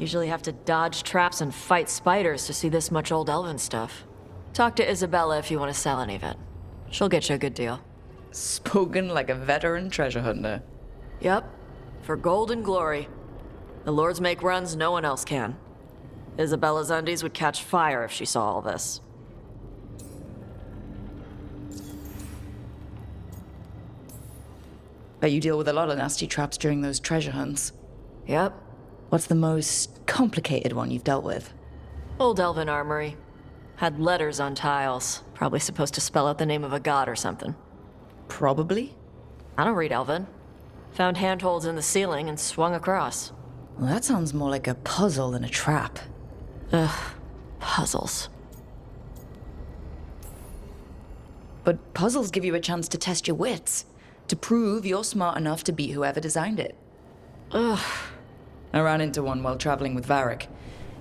Usually have to dodge traps and fight spiders to see this much old elven stuff. Talk to Isabella if you want to sell any of it. She'll get you a good deal. Spoken like a veteran treasure hunter. Yep. For gold and glory. The lords make runs no one else can. Isabella's undies would catch fire if she saw all this. Bet you deal with a lot of nasty traps during those treasure hunts. Yep. What's the most complicated one you've dealt with? Old elven armory. Had letters on tiles. Probably supposed to spell out the name of a god or something. Probably? I don't read elven. Found handholds in the ceiling and swung across. Well, that sounds more like a puzzle than a trap. Ugh. Puzzles. But puzzles give you a chance to test your wits. To prove you're smart enough to beat whoever designed it. Ugh. I ran into one while traveling with Varric.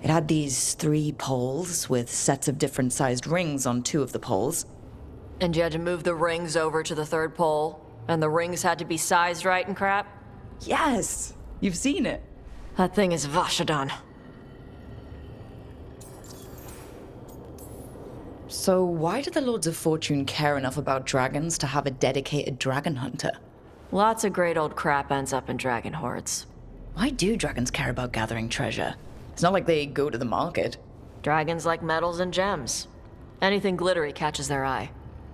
It had these 3 poles with sets of different sized rings on 2 of the poles. And you had to move the rings over to the 3rd pole? And the rings had to be sized right and crap? Yes! You've seen it. That thing is Vashadan. So why do the Lords of Fortune care enough about dragons to have a dedicated dragon hunter? Lots of great old crap ends up in dragon hordes. Why do dragons care about gathering treasure? It's not like they go to the market. Dragons like metals and gems. Anything glittery catches their eye.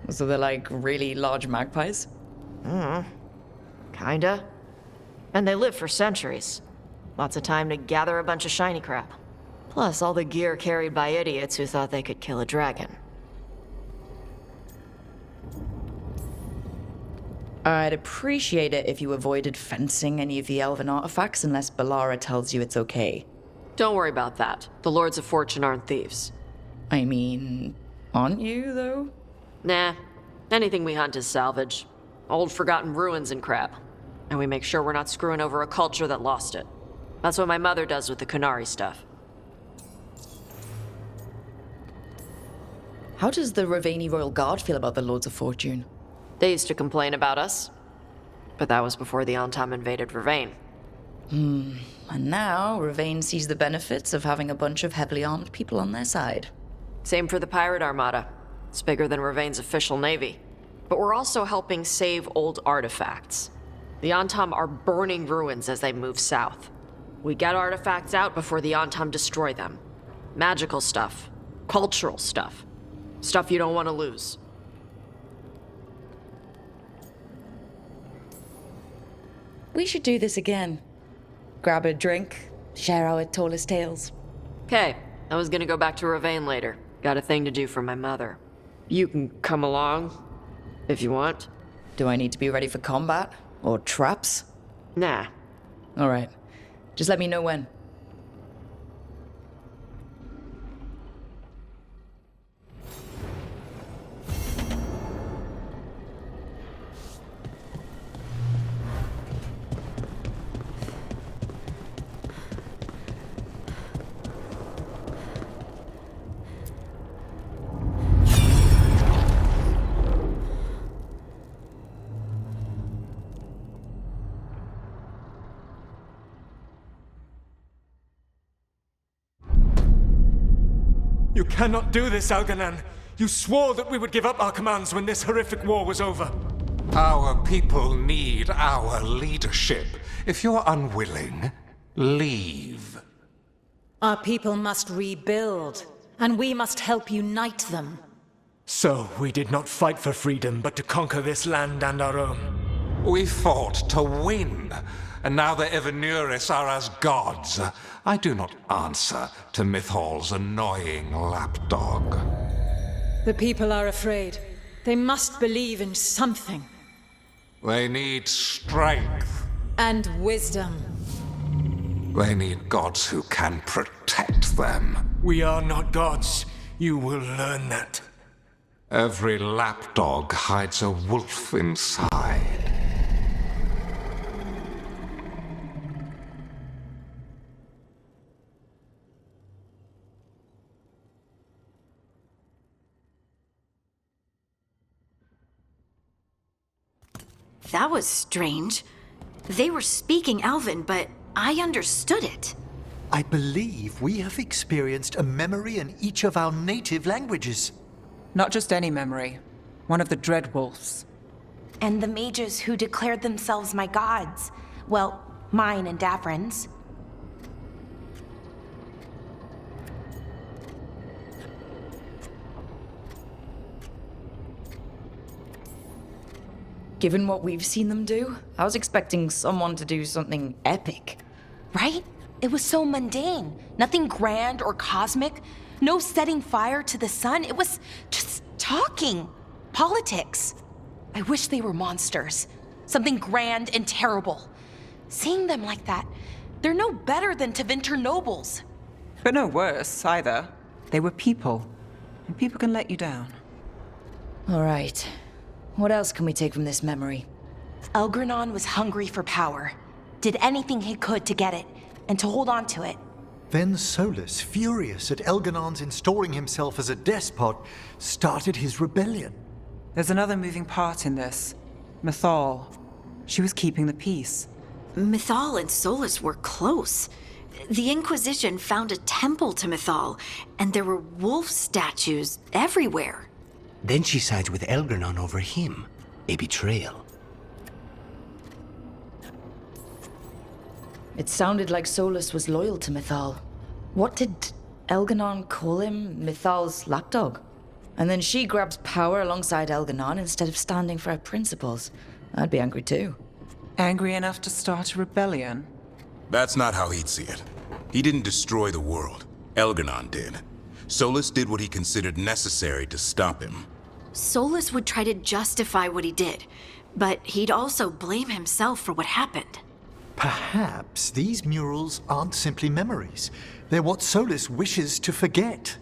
So they're like really large magpies? Kinda. And they live for centuries. Lots of time to gather a bunch of shiny crap. Plus all the gear carried by idiots who thought they could kill a dragon. I'd appreciate it if you avoided fencing any of the elven artifacts unless Balara tells you it's okay. Don't worry about that. The Lords of Fortune aren't thieves. I mean, aren't you, though? Nah. Anything we hunt is salvage. Old forgotten ruins and crap. And we make sure we're not screwing over a culture that lost it. That's what my mother does with the Kunari stuff. How does the Ravani Royal Guard feel about the Lords of Fortune? They used to complain about us. But that was before the Antam invaded Ravane. And now, Ravane sees the benefits of having a bunch of heavily armed people on their side. Same for the Pirate Armada. It's bigger than Ravane's official navy. But we're also helping save old artifacts. The Antam are burning ruins as they move south. We get artifacts out before the Antam destroy them. Magical stuff. Cultural stuff. Stuff you don't want to lose. We should do this again. Grab a drink, share our tallest tales. Okay, I was gonna go back to Ravane later. Got a thing to do for my mother. You can come along, if you want. Do I need to be ready for combat? Or traps? Nah. Alright. Just let me know when. You cannot do this, Alganan. You swore that we would give up our commands when this horrific war was over. Our people need our leadership. If you're unwilling, leave. Our people must rebuild, and we must help unite them. So, we did not fight for freedom, but to conquer this land and our own. We fought to win, and now the Evanuris are as gods. I do not answer to Mythal's annoying lapdog. The people are afraid. They must believe in something. They need strength. And wisdom. They need gods who can protect them. We are not gods. You will learn that. Every lapdog hides a wolf inside. That was strange. They were speaking Elven, but I understood it. I believe we have experienced a memory in each of our native languages. Not just any memory. One of the Dread Wolves. And the mages who declared themselves my gods. Well, mine and Davrin's. Given what we've seen them do, I was expecting someone to do something epic. Right? It was so mundane. Nothing grand or cosmic. No setting fire to the sun. It was just talking. Politics. I wish they were monsters. Something grand and terrible. Seeing them like that, they're no better than Tevinter nobles. But no worse, either. They were people. And people can let you down. All right. What else can we take from this memory? Elgranon was hungry for power. Did anything he could to get it, and to hold on to it. Then Solus, furious at Elganon's installing himself as a despot, started his rebellion. There's another moving part in this. Mythal. She was keeping the peace. Mythal and Solus were close. The Inquisition found a temple to Mythal, and there were wolf statues everywhere. Then she sides with Elgranon over him. A betrayal. It sounded like Solus was loyal to Mythal. What did Elganon call him? Mythal's lapdog? And then she grabs power alongside Elganon instead of standing for her principles. I'd be angry too. Angry enough to start a rebellion? That's not how he'd see it. He didn't destroy the world. Elganon did. Solus did what he considered necessary to stop him. Solus would try to justify what he did, but he'd also blame himself for what happened. Perhaps these murals aren't simply memories. They're what Solus wishes to forget.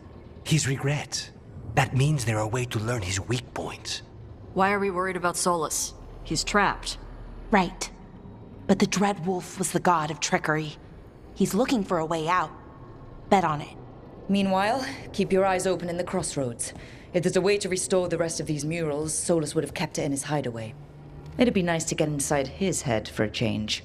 His regret. That means they're a way to learn his weak points. Why are we worried about Solus? He's trapped. Right. But the Dread Wolf was the god of trickery. He's looking for a way out. Bet on it. Meanwhile, keep your eyes open in the crossroads. If there's a way to restore the rest of these murals, Solus would have kept it in his hideaway. It'd be nice to get inside his head for a change.